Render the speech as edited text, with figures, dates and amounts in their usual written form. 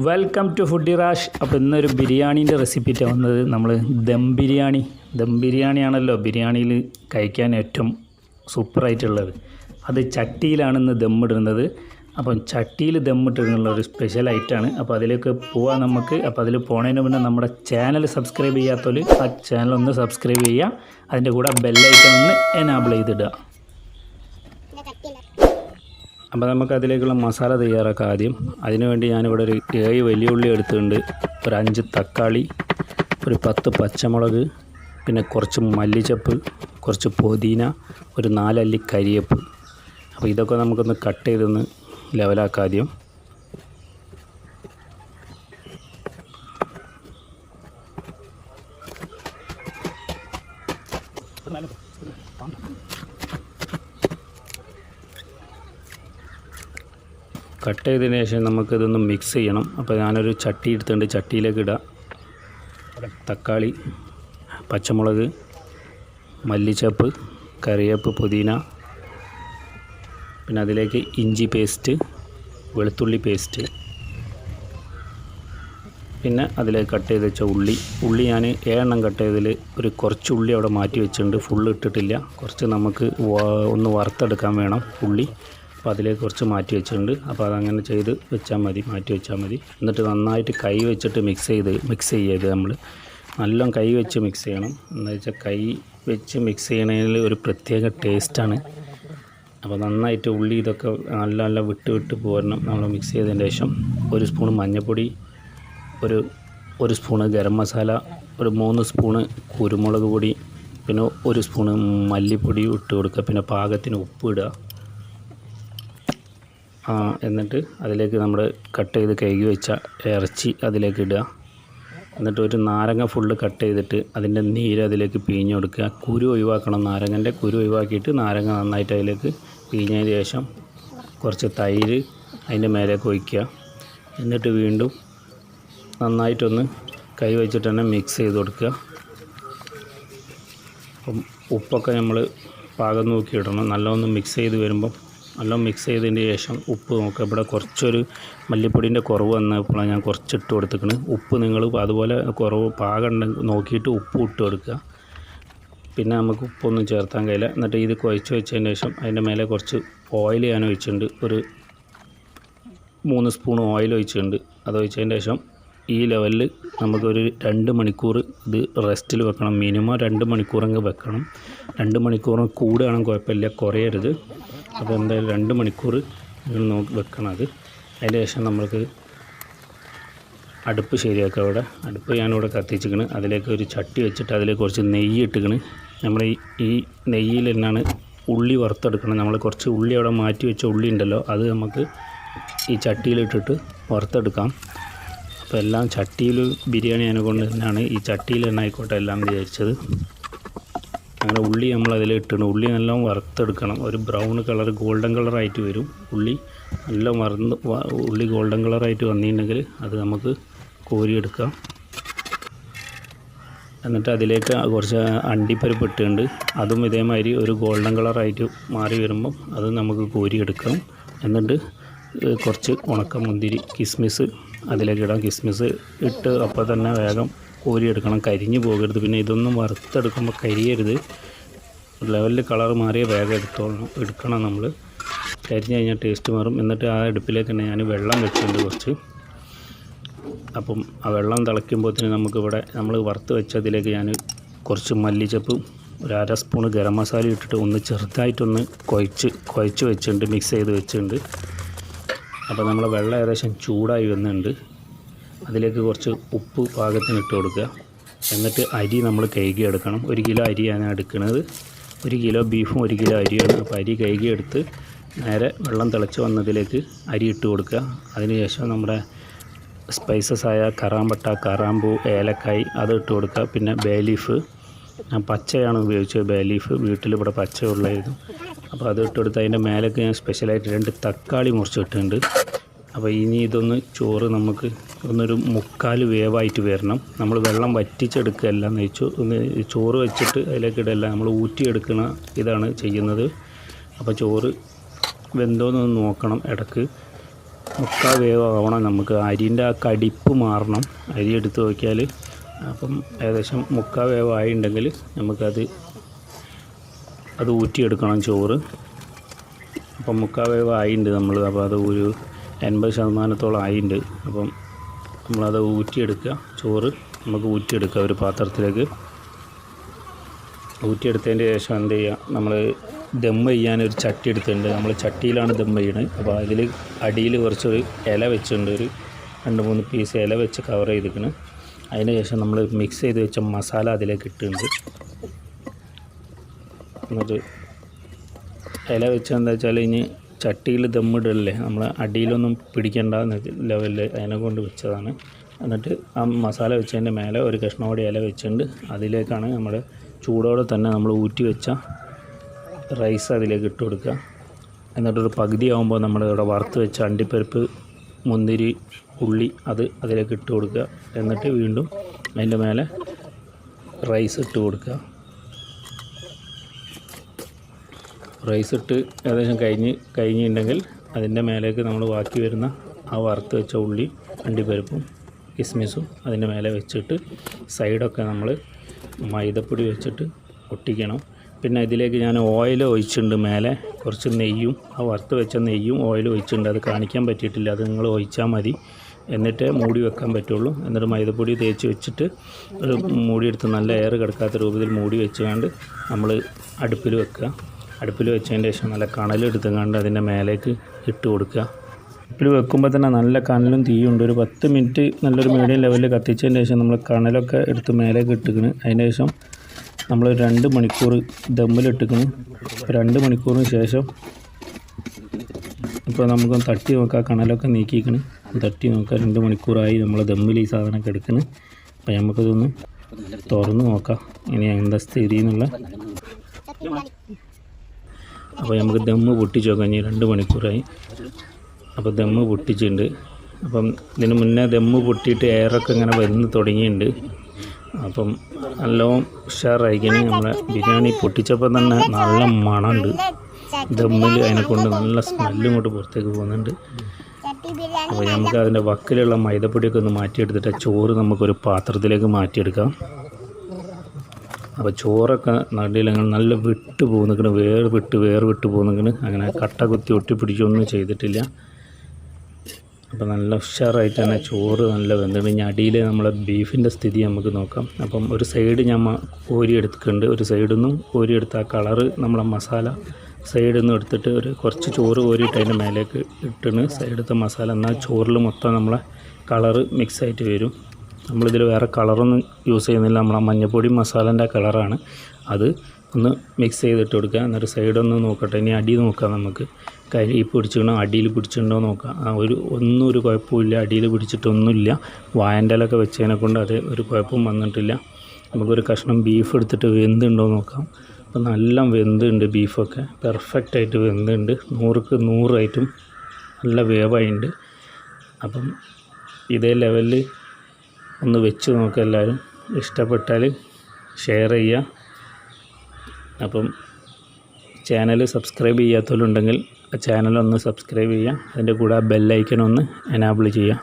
Welcome to foodie rash. അപ്പോൾ ഇന്നൊരു ബിരിയാണീൻ്റെ റെസിപ്പിറ്റ് വന്നത് നമ്മൾ ദം ബിരിയാണിയാണല്ലോ ബിരിയാണിയിൽ കഴിക്കാൻ ഏറ്റവും സൂപ്പറായിട്ടുള്ളത്. അത് ചട്ടിയിലാണ് ഇന്ന് ദമ്മിടുന്നത്. അപ്പം ചട്ടിയിൽ ദമ്മിട്ടിട്ടുള്ള ഒരു സ്പെഷ്യൽ ഐറ്റമാണ്. അപ്പോൾ അതിലേക്ക് പോവാം നമുക്ക്. അപ്പോൾ അതിൽ പോണതിന് മുന്നേ നമ്മുടെ ചാനൽ സബ്സ്ക്രൈബ് ചെയ്യാത്തവർ ആ ചാനൽ ഒന്ന് സബ്സ്ക്രൈബ് ചെയ്യുക. അതിൻ്റെ കൂടെ ബെല്ലൈക്കൺ ഒന്ന് എനാബിൾ ചെയ്തിടുക. അപ്പോൾ നമുക്ക് അതിലേക്കുള്ള മസാല തയ്യാറാക്കാം. ആദ്യം അതിനുവേണ്ടി ഞാനിവിടെ ഒരു 7 വലിയ ഉള്ളി എടുത്തിട്ടുണ്ട്, ഒരു 5 തക്കാളി, ഒരു 10 പച്ചമുളക്, പിന്നെ കുറച്ച് മല്ലിച്ചപ്പ്, കുറച്ച് പുതിന, ഒരു 4 അല്ലി കരിയേപ്പ്. അപ്പോൾ ഇതൊക്കെ നമുക്കൊന്ന് കട്ട് ചെയ്തൊന്ന് ലെവലാക്കാം ആദ്യം. കട്ട് ചെയ്തതിന് ശേഷം നമുക്കിതൊന്ന് മിക്സ് ചെയ്യണം. അപ്പോൾ ഞാനൊരു ചട്ടി എടുത്തിട്ടുണ്ട്, ചട്ടിയിലേക്ക് ഇടാം തക്കാളി, പച്ചമുളക്, മല്ലിച്ചപ്പ്, കറിവേപ്പ്, പുതിന, പിന്നെ അതിലേക്ക് ഇഞ്ചി പേസ്റ്റ്, വെളുത്തുള്ളി പേസ്റ്റ്, പിന്നെ അതിലേക്ക് കട്ട് ചെയ്ത് വെച്ച ഉള്ളി ഞാൻ 7 എണ്ണം കട്ട് ചെയ്തതിൽ ഒരു കുറച്ച് ഉള്ളി അവിടെ മാറ്റി വെച്ചിട്ടുണ്ട്, ഫുള്ള് ഇട്ടിട്ടില്ല. കുറച്ച് നമുക്ക് ഒന്ന് വറുത്തെടുക്കാൻ വേണം ഉള്ളി. അപ്പോൾ അതിലേക്ക് കുറച്ച് മാറ്റി വെച്ചിട്ടുണ്ട്. അപ്പോൾ അതങ്ങനെ ചെയ്ത് വെച്ചാൽ മതി, മാറ്റി വെച്ചാൽ മതി. എന്നിട്ട് നന്നായിട്ട് കൈ വെച്ചിട്ട് മിക്സ് ചെയ്യരുത്. നമ്മൾ നല്ല കൈ വെച്ച് മിക്സ് ചെയ്യണം. എന്താ വെച്ചാൽ കൈ വെച്ച് മിക്സ് ചെയ്യണതിൽ ഒരു പ്രത്യേക ടേസ്റ്റാണ്. അപ്പോൾ നന്നായിട്ട് ഉള്ളി ഇതൊക്കെ നല്ല വിട്ട് പോരണം. നമ്മൾ മിക്സ് ചെയ്തതിന് ശേഷം 1 സ്പൂൺ മഞ്ഞൾപ്പൊടി, ഒരു സ്പൂണ് ഗരം മസാല, ഒരു 3 സ്പൂണ് കുരുമുളക് പൊടി, പിന്നെ 1 സ്പൂണ് മല്ലിപ്പൊടി ഇട്ട് കൊടുക്കുക. പിന്നെ പാകത്തിന് ഉപ്പ് ഇടുക. എന്നിട്ട് അതിലേക്ക് നമ്മൾ കട്ട് ചെയ്ത് കഴുകി വെച്ച ഇറച്ചി അതിലേക്ക് ഇടുക. എന്നിട്ട് ഒരു നാരങ്ങ ഫുള്ള് കട്ട് ചെയ്തിട്ട് അതിൻ്റെ നീര് അതിലേക്ക് പിഴിഞ്ഞ് കൊടുക്കുക. കുരു ഒഴിവാക്കണം, നാരങ്ങൻ്റെ കുരു ഒഴിവാക്കിയിട്ട് നാരങ്ങ നന്നായിട്ട് അതിലേക്ക് പിഴിഞ്ഞതിന് ശേഷം കുറച്ച് തൈര് അതിൻ്റെ മേലേക്ക് ഒഴിക്കുക. എന്നിട്ട് വീണ്ടും നന്നായിട്ടൊന്ന് കൈ വെച്ചിട്ട് തന്നെ മിക്സ് ചെയ്ത് കൊടുക്കുക. അപ്പം ഉപ്പൊക്കെ നമ്മൾ പാകം നോക്കി ഇടണം. നല്ലോണം മിക്സ് ചെയ്ത് വരുമ്പം മിക്സ് ചെയ്തതിന് ശേഷം ഉപ്പ് നോക്കുക. ഇവിടെ കുറച്ചൊരു മല്ലിപ്പൊടിൻ്റെ കുറവ് വന്നപ്പോഴാണ് ഞാൻ കുറച്ച് ഇട്ട് കൊടുത്തിരിക്കുന്നത്. ഉപ്പ് നിങ്ങൾ അതുപോലെ കുറവ് പാകം നോക്കിയിട്ട് ഉപ്പ് ഇട്ട് കൊടുക്കുക. പിന്നെ നമുക്ക് ഉപ്പൊന്നും ചേർത്താൻ കഴിയില്ല. എന്നിട്ട് ഇത് കുഴച്ച് വെച്ചതിന് ശേഷം അതിൻ്റെ മേലെ കുറച്ച് ഓയിൽ ഞാൻ ഒഴിച്ചിട്ടുണ്ട്, ഒരു 3 സ്പൂൺ ഓയിൽ ഒഴിച്ചിട്ടുണ്ട്. അത് ഒഴിച്ചതിന് ശേഷം ഈ ലെവലിൽ നമുക്കൊരു 2 മണിക്കൂർ ഇത് റെസ്റ്റിൽ വെക്കണം. മിനിമം 2 മണിക്കൂറെങ്കിൽ വെക്കണം. 2 മണിക്കൂറും കൂടുകയാണെങ്കിൽ കുഴപ്പമില്ല, കുറയരുത്. അപ്പോൾ എന്തായാലും 2 മണിക്കൂർ നോക്കി വെക്കണം. അതിന് ശേഷം നമ്മൾക്ക് അടുപ്പ് ശരിയാക്കുക. അവിടെ അടുപ്പ് ഞാനിവിടെ കത്തിച്ചിരിക്കണ്. അതിലേക്ക് ഒരു ചട്ടി വെച്ചിട്ട് അതിലേക്ക് കുറച്ച് നെയ്യ് ഇട്ടിക്കണ്. നമ്മൾ ഈ നെയ്യിൽ തന്നെയാണ് ഉള്ളി വറുത്തെടുക്കണം. നമ്മൾ കുറച്ച് ഉള്ളി അവിടെ മാറ്റി വെച്ച ഉള്ളി ഉണ്ടല്ലോ, അത് നമുക്ക് ഈ ചട്ടിയിലിട്ടിട്ട് വറുത്തെടുക്കാം. അപ്പോൾ എല്ലാം ചട്ടിയിൽ ബിരിയാണി ആയതുകൊണ്ട് തന്നെയാണ് ഈ ചട്ടിയിൽ തന്നെ ആയിക്കോട്ടെ എല്ലാം വിചാരിച്ചത്. അങ്ങനെ ഉള്ളി നമ്മൾ അതിലിട്ടിട്ട് ഉള്ളി നല്ല വറുത്തെടുക്കണം. ഒരു ബ്രൗൺ കളർ ഗോൾഡൻ കളറായിട്ട് വരും ഉള്ളി. നല്ല ഉള്ളി ഗോൾഡൻ കളറായിട്ട് വന്നിട്ടുണ്ടെങ്കിൽ അത് നമുക്ക് കോരിയെടുക്കാം. എന്നിട്ട് അതിലേക്ക് കുറച്ച് അണ്ടിപ്പരിപ്പ് ഇട്ടുണ്ട്. അതും ഇതേമാതിരി ഒരു ഗോൾഡൻ കളറായിട്ട് മാറി വരുമ്പം അത് നമുക്ക് കോരിയെടുക്കാം. എന്നിട്ട് കുറച്ച് ഉണക്കമുന്തിരി, കിസ്മിസ് അതിലേക്ക് ഇടാം. കിസ്മിസ് ഇട്ട് അപ്പോൾ തന്നെ വേഗം കോരിയെടുക്കണം, കരിഞ്ഞു പോകരുത്. പിന്നെ ഇതൊന്നും വറുത്തെടുക്കുമ്പോൾ കരിയരുത്. ലെവലിൽ കളർ മാറിയ വേഗം എടുക്കണം നമ്മൾ. കരിഞ്ഞ് കഴിഞ്ഞാൽ ടേസ്റ്റ് മാറും. എന്നിട്ട് ആ അടുപ്പിലേക്ക് തന്നെ ഞാൻ വെള്ളം വെച്ചിട്ടുണ്ട് കുറച്ച്. അപ്പം ആ വെള്ളം തിളയ്ക്കുമ്പോഴത്തേന് നമുക്കിവിടെ നമ്മൾ വറുത്ത് വെച്ചതിലേക്ക് ഞാൻ കുറച്ച് മല്ലിച്ചപ്പും ഒരു 1/2 സ്പൂൺ ഗരം മസാല ഇട്ടിട്ട് ഒന്ന് ചെറുതായിട്ടൊന്ന് കുഴച്ച് വെച്ചിട്ടുണ്ട്, മിക്സ് ചെയ്ത് വെച്ചിട്ടുണ്ട്. അപ്പോൾ നമ്മളെ വെള്ളം ഏകദേശം ചൂടായി വന്നിട്ടുണ്ട്. അതിലേക്ക് കുറച്ച് ഉപ്പ് പാകത്തിന് ഇട്ട് കൊടുക്കുക. എന്നിട്ട് അരി നമ്മൾ കഴുകി എടുക്കണം. 1 കിലോ അരിയാണ് എടുക്കുന്നത്. 1 കിലോ ബീഫും 1 കിലോ അരിയാണ്. അപ്പോൾ അരി കഴുകി എടുത്ത് നേരെ വെള്ളം തിളച്ച് വന്നതിലേക്ക് അരി ഇട്ട് കൊടുക്കുക. അതിനുശേഷം നമ്മുടെ സ്പൈസസായ കറാമ്പട്ട, കറാമ്പൂ, ഏലക്കായ് അത് ഇട്ട് കൊടുക്കുക. പിന്നെ ബേ ലീഫ്, ഞാൻ പച്ചയാണ് ഉപയോഗിച്ചത്. ബേ ലീഫ് വീട്ടിലിവിടെ പച്ച ഉള്ളായിരുന്നു. അപ്പോൾ അത് ഇട്ട് കൊടുത്ത് അതിൻ്റെ മേലേക്ക് ഞാൻ സ്പെഷ്യലായിട്ട് 2 തക്കാളി മുറിച്ചിട്ടുണ്ട്. അപ്പോൾ ഇനി ഇതൊന്ന് ചോറ് നമുക്ക് ഒന്നൊരു 3/4 വേവായിട്ട് വരണം. നമ്മൾ വെള്ളം വറ്റിച്ചെടുക്കുകയല്ല, ചോറ് വെച്ചിട്ട് അതിലേക്ക് ഇടല്ല, നമ്മൾ ഊറ്റിയെടുക്കുന്ന ഇതാണ് ചെയ്യുന്നത്. അപ്പോൾ ചോറ് വെന്തോന്നൊന്ന് നോക്കണം ഇടയ്ക്ക്. മുക്കാൽ വേവ് ആവണം. നമുക്ക് അരിൻ്റെ ആ കടിപ്പ് മാറണം. അരി എടുത്ത് നോക്കിയാൽ അപ്പം ഏകദേശം മുക്കാൽ വേവ് ആയിട്ടുണ്ടെങ്കിൽ നമുക്കത് ഊറ്റിയെടുക്കണം ചോറ്. അപ്പം മുക്കാൽ വേവ് ആയിട്ടുണ്ട് നമ്മൾ. അപ്പോൾ അത് ഒരു 80% ആയിട്ടുണ്ട്. അപ്പം നമ്മളത് ഊറ്റിയെടുക്കുക. ചോറ് നമുക്ക് ഊറ്റിയെടുക്കുക ഒരു പാത്രത്തിലേക്ക്. ഊറ്റിയെടുത്തതിൻ്റെ ശേഷം എന്ത് ചെയ്യുക, നമ്മൾ ദം ചെയ്യാനൊരു ചട്ടി എടുത്തിട്ടുണ്ട്. നമ്മൾ ചട്ടിയിലാണ് ദം ചെയ്യണത്. അപ്പോൾ അതിൽ അടിയിൽ കുറച്ചൊരു ഇല വെച്ചിട്ടുണ്ട്. ഒരു 2-3 പീസ് ഇല വെച്ച് കവർ ചെയ്തിരിക്കുന്നു. അതിന് ശേഷം നമ്മൾ മിക്സ് ചെയ്ത് വെച്ച മസാല അതിലേക്ക് ഇട്ടിട്ടുണ്ട്. എന്നിട്ട് ഇല വെച്ചെന്താ വെച്ചാൽ ഇനി ചട്ടിയിൽ ദമ്മിടല്ലേ, നമ്മൾ അടിയിലൊന്നും പിടിക്കേണ്ട ലെവലിൽ അതിനെ കൊണ്ട് വെച്ചതാണ്. എന്നിട്ട് ആ മസാല വെച്ചതിൻ്റെ മേലെ ഒരു കഷ്ണം കൂടി ഇല വെച്ചിട്ടുണ്ട്. അതിലേക്കാണ് നമ്മുടെ ചൂടോടെ തന്നെ നമ്മൾ ഊറ്റി വെച്ച റൈസ് അതിലേക്ക് ഇട്ട് കൊടുക്കുക. എന്നിട്ടൊരു പകുതി ആകുമ്പോൾ നമ്മൾ ഇവിടെ വറുത്ത് വെച്ച അണ്ടിപ്പരിപ്പ്, മുന്തിരി, ഉള്ളി അതിലേക്ക് ഇട്ട് കൊടുക്കുക. എന്നിട്ട് വീണ്ടും അതിൻ്റെ മേലെ റൈസ് ഇട്ട് കൊടുക്കുക. റൈസ് ഇട്ട് ഏകദേശം കഴിഞ്ഞിട്ടുണ്ടെങ്കിൽ അതിൻ്റെ മേലേക്ക് നമ്മൾ ബാക്കി വരുന്ന ആ വറുത്ത് വെച്ച ഉള്ളി, അണ്ടിപ്പരിപ്പും കിസ്മിസും അതിൻ്റെ മേലെ വെച്ചിട്ട് സൈഡൊക്കെ നമ്മൾ മൈദപ്പൊടി വെച്ചിട്ട് ഒട്ടിക്കണം. പിന്നെ ഇതിലേക്ക് ഞാൻ ഓയിൽ ഒഴിച്ചിട്ടുണ്ട്. മേലെ കുറച്ച് നെയ്യും, ആ വറുത്ത് വെച്ച നെയ്യും ഓയിൽ ഒഴിച്ചിട്ടുണ്ട്. അത് കാണിക്കാൻ പറ്റിയിട്ടില്ല. അത് നിങ്ങൾ ഒഴിച്ചാൽ മതി. എന്നിട്ട് മൂടി വെക്കാൻ പറ്റുള്ളൂ. എന്നിട്ട് മൈദപ്പൊടി തേച്ച് വെച്ചിട്ട് ഒരു മൂടിയെടുത്ത് നല്ല എയർ കിടക്കാത്ത രൂപത്തിൽ മൂടി വെച്ചുകൊണ്ട് നമ്മൾ അടുപ്പിൽ വെക്കുക. അടുപ്പിൽ വെച്ചതിന് ശേഷം നല്ല കണലെടുത്തുകൊണ്ട് അതിൻ്റെ മേലേക്ക് ഇട്ട് കൊടുക്കുക. അടുപ്പിൽ വെക്കുമ്പോൾ തന്നെ നല്ല കനലും തീയുണ്ട്. ഒരു 10 മിനിറ്റ് നല്ലൊരു മീഡിയം ലെവലിൽ കത്തിച്ചതിന് ശേഷം നമ്മൾ കണലൊക്കെ എടുത്ത് മേലേക്ക് ഇട്ടിക്കണ്. അതിന് ശേഷം നമ്മൾ 2 മണിക്കൂർ ദമ്മിലിട്ടിക്കണ്. 2 മണിക്കൂറിന് ശേഷം ഇപ്പോൾ നമുക്കൊന്ന് തട്ടി നോക്കാം. കണലൊക്കെ നീക്കിക്കണ്. തട്ടി നോക്കാം. 2 മണിക്കൂറായി നമ്മൾ ദമ്മിൽ ഈ സാധനമൊക്കെ എടുക്കുന്നത്. അപ്പോൾ നമുക്കതൊന്ന് തുറന്ന് നോക്കാം ഇനി എന്താ സ്ഥിതി എന്നുള്ള. അപ്പോൾ നമുക്ക് ദമ്മ് പൊട്ടിച്ച് നോക്കാം. ഇനി 2 മണിക്കൂറായി. അപ്പോൾ ദമ്മ് പൊട്ടിച്ചിട്ടുണ്ട്. അപ്പം ഇതിന് മുന്നേ ദമ്മ് പൊട്ടിയിട്ട് എയറൊക്കെ ഇങ്ങനെ വന്ന് തുടങ്ങിയിട്ടുണ്ട്. അപ്പം നല്ലോണം ഉഷാറായിക്കണി. നമ്മളെ ബിരിയാണി പൊട്ടിച്ചപ്പോൾ തന്നെ നല്ല മണമുണ്ട്. ദമ്മിൽ അതിനെക്കൊണ്ട് നല്ല സ്മെല്ലും ഇങ്ങോട്ട് പുറത്തേക്ക് പോകുന്നുണ്ട്. അപ്പോൾ നമുക്ക് അതിൻ്റെ വക്കിലുള്ള മൈദപ്പൊടിയൊക്കെ ഒന്ന് മാറ്റിയെടുത്തിട്ട് ചോറ് നമുക്കൊരു പാത്രത്തിലേക്ക് മാറ്റിയെടുക്കാം. അപ്പോൾ ചോറൊക്കെ നടിയിലങ്ങനെ നല്ല വിട്ട് പോകുന്നിക്കണ്, വേർ വിട്ട് പോകുന്നിക്കണ്. അങ്ങനെ കട്ട കുത്തി ഒട്ടിപ്പിടിക്കൊന്നും ചെയ്തിട്ടില്ല. അപ്പോൾ നല്ല ഉഷാറായിട്ട് തന്നെ ചോറ് നല്ല വെന്തിട്ട്. ഇനി അടിയിൽ നമ്മളെ ബീഫിൻ്റെ സ്ഥിതി നമുക്ക് നോക്കാം. അപ്പം ഒരു സൈഡ് ഞാൻ കോരിയെടുക്കുന്നുണ്ട്. ഒരു സൈഡിൽ നിന്നും കോരിയെടുത്ത ആ കളറ് നമ്മളെ മസാല സൈഡിൽ നിന്ന് എടുത്തിട്ട് ഒരു കുറച്ച് ചോറ് കോരിയിട്ട് അതിൻ്റെ മേലേക്ക് ഇട്ടിന് സൈഡത്തെ മസാല. എന്നാൽ ചോറിൽ മൊത്തം നമ്മളെ കളറ് മിക്സായിട്ട് വരും. നമ്മളിതിൽ വേറെ കളറൊന്നും യൂസ് ചെയ്യുന്നില്ല. നമ്മളെ മഞ്ഞപ്പൊടി മസാലേൻ്റെ കളറാണ് അത്. ഒന്ന് മിക്സ് ചെയ്തിട്ട് കൊടുക്കുക. എന്നിട്ട് സൈഡൊന്ന് നോക്കട്ടെ. ഇനി അടി നോക്കാം. നമുക്ക് കരി പിടിച്ചിടണോ അടിയിൽ പിടിച്ചിട്ടുണ്ടോ നോക്കാം. ഒന്നും ഒരു കുഴപ്പമില്ല. അടിയിൽ പിടിച്ചിട്ടൊന്നുമില്ല. വായൻ്റെ ഇലയൊക്കെ വെച്ചതിനെ കൊണ്ട് അത് ഒരു കുഴപ്പം വന്നിട്ടില്ല. നമുക്കൊരു കഷ്ണം ബീഫ് എടുത്തിട്ട് വെന്തുണ്ടോ നോക്കാം. അപ്പോൾ നല്ല വെന്തുണ്ട്. ബീഫൊക്കെ പെർഫെക്റ്റായിട്ട് വെന്തുണ്ട്. 100ക്ക് 100 നല്ല വേവായിട്ടുണ്ട്. അപ്പം ഇതേ ലെവലിൽ ഒന്ന് വെച്ച് നോക്കുക എല്ലാവരും. ഇഷ്ടപ്പെട്ടാൽ ഷെയർ ചെയ്യുക. അപ്പം ചാനൽ സബ്സ്ക്രൈബ് ചെയ്യാത്തവരുണ്ടെങ്കിൽ ആ ചാനലൊന്ന് സബ്സ്ക്രൈബ് ചെയ്യുക. അതിൻ്റെ കൂടെ ആ ബെല്ലൈക്കൺ ഒന്ന് എനാബിൾ ചെയ്യുക.